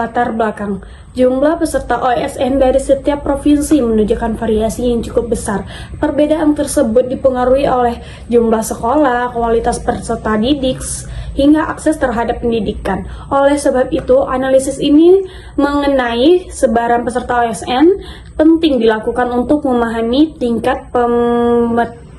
latar belakang. Jumlah peserta OSN dari setiap provinsi menunjukkan variasi yang cukup besar. Perbedaan tersebut dipengaruhi oleh jumlah sekolah, kualitas peserta didik, hingga akses terhadap pendidikan. Oleh sebab itu, analisis ini mengenai sebaran peserta OSN penting dilakukan untuk memahami tingkat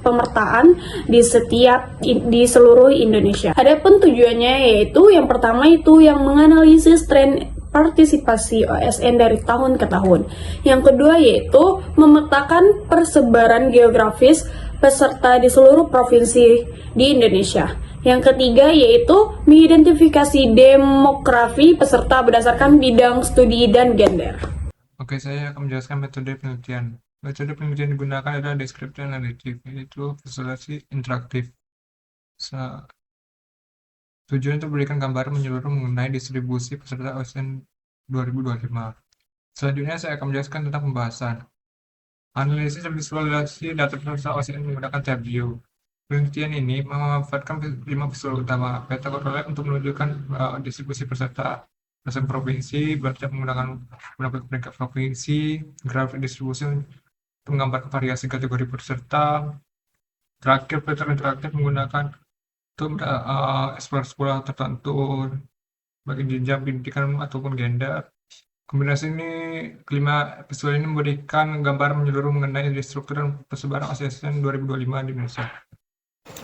pemertaan di seluruh Indonesia. Adapun tujuannya yaitu yang pertama itu yang menganalisis tren partisipasi OSN dari tahun ke tahun. Yang kedua yaitu memetakan persebaran geografis peserta di seluruh provinsi di Indonesia. Yang ketiga yaitu mengidentifikasi demografi peserta berdasarkan bidang studi dan gender. Oke, saya akan menjelaskan metode penelitian. Metode penelitian digunakan adalah deskriptif analitik, yaitu visualisasi interaktif. Tujuan untuk memberikan gambaran menyeluruh mengenai distribusi peserta OSN 2025. Selanjutnya saya akan menjelaskan tentang pembahasan. Analisis dan visualisasi data peserta OSN menggunakan tab view. Penelitian ini memanfaatkan 5 visual utama. Peta koordinat untuk menunjukkan distribusi peserta berdasarkan provinsi, berarti menggunakan peringkat provinsi, grafik distribusi untuk menggambarkan variasi kategori peserta. Terakhir, peta interaktif menggunakan untuk eksplorasi pola tertentu bagi jenjang pendidikan ataupun gender. Kombinasi ini, kelima visual ini memberikan gambaran menyeluruh mengenai struktur dan persebaran OSN 2025 di Indonesia.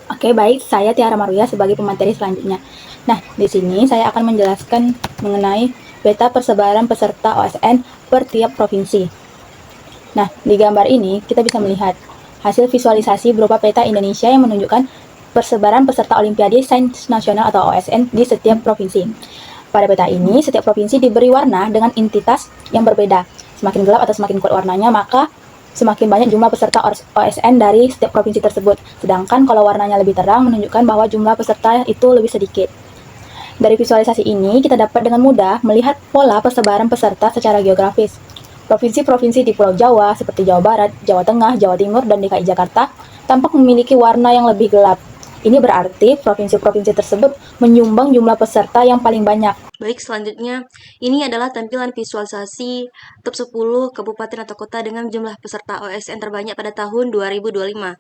Oke, baik. Saya Tiara Maruya sebagai pemateri selanjutnya. Nah, di sini saya akan menjelaskan mengenai peta persebaran peserta OSN per tiap provinsi. Nah, di gambar ini kita bisa melihat hasil visualisasi berupa peta Indonesia yang menunjukkan persebaran peserta Olimpiade Sains Nasional atau OSN di setiap provinsi. Pada peta ini, setiap provinsi diberi warna dengan entitas yang berbeda. Semakin gelap atau semakin kuat warnanya, maka semakin banyak jumlah peserta OSN dari setiap provinsi tersebut. Sedangkan kalau warnanya lebih terang, menunjukkan bahwa jumlah peserta itu lebih sedikit. Dari visualisasi ini, kita dapat dengan mudah melihat pola persebaran peserta secara geografis. Provinsi-provinsi di Pulau Jawa, seperti Jawa Barat, Jawa Tengah, Jawa Timur, dan DKI Jakarta, tampak memiliki warna yang lebih gelap. Ini berarti provinsi-provinsi tersebut menyumbang jumlah peserta yang paling banyak. Baik, selanjutnya, ini adalah tampilan visualisasi top 10 kabupaten atau kota dengan jumlah peserta OSN terbanyak pada tahun 2025.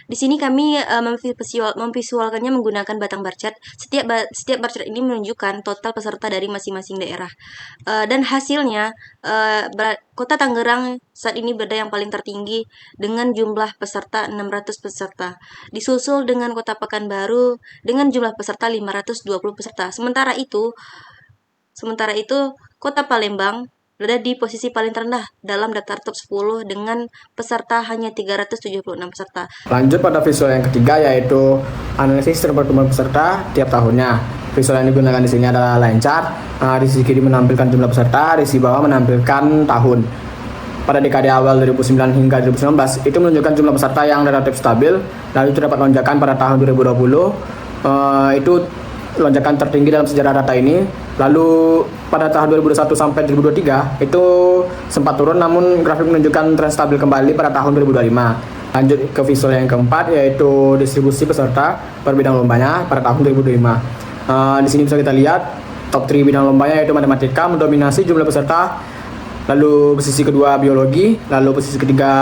Di sini kami memvisualkannya menggunakan batang bar chart. Setiap bar chart ini menunjukkan total peserta dari masing-masing daerah. Dan hasilnya, Kota Tangerang saat ini berada yang paling tertinggi dengan jumlah peserta 600 peserta. Disusul dengan Kota Pekanbaru dengan jumlah peserta 520 peserta. Sementara itu, Kota Palembang berada di posisi paling terendah dalam daftar top 10 dengan peserta hanya 376 peserta. Lanjut pada visual yang ketiga yaitu analisis pertumbuhan peserta tiap tahunnya. Visual yang digunakan di sini adalah line chart. Di sisi kiri menampilkan jumlah peserta, di sisi bawah menampilkan tahun. Pada dekade awal 2009 hingga 2019 itu menunjukkan jumlah peserta yang relatif stabil, lalu terdapat lonjakan pada tahun 2020. Itu lonjakan tertinggi dalam sejarah data ini. Lalu pada tahun 2021 sampai 2023 itu sempat turun, namun grafik menunjukkan tren stabil kembali pada tahun 2025. Lanjut ke visual yang keempat yaitu distribusi peserta per bidang lombanya pada tahun 2025. Di sini bisa kita lihat top 3 bidang lombanya yaitu matematika mendominasi jumlah peserta, lalu posisi kedua biologi, lalu posisi ketiga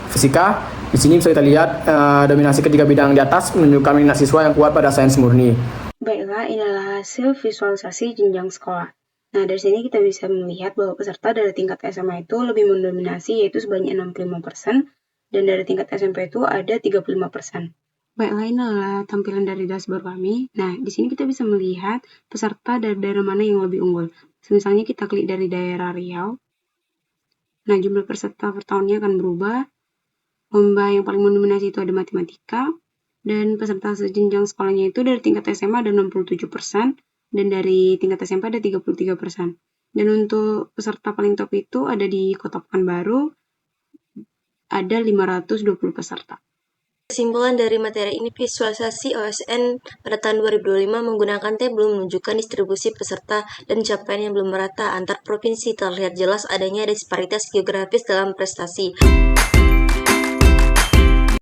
fisika. Di sini bisa kita lihat dominasi ketiga bidang di atas menunjukkan minat siswa yang kuat pada sains murni. Baiklah, ini adalah hasil visualisasi jenjang sekolah. Nah, dari sini kita bisa melihat bahwa peserta dari tingkat SMA itu lebih mendominasi, yaitu sebanyak 65%, dan dari tingkat SMP itu ada 35%. Baiklah, ini adalah tampilan dari dashboard kami. Nah, di sini kita bisa melihat peserta dari daerah mana yang lebih unggul. Misalnya kita klik dari daerah Riau. Nah, jumlah peserta per tahunnya akan berubah. Lomba yang paling mendominasi itu ada matematika. Dan peserta sejenjang sekolahnya itu dari tingkat SMA ada 67%, dan dari tingkat SMP ada 33%. Dan untuk peserta paling top itu ada di Kota Pekanbaru, ada 520 peserta. Kesimpulan dari materi ini, visualisasi OSN pada tahun 2025 menggunakan tabel menunjukkan distribusi peserta dan capaian yang belum merata antar provinsi. Terlihat jelas adanya disparitas geografis dalam prestasi.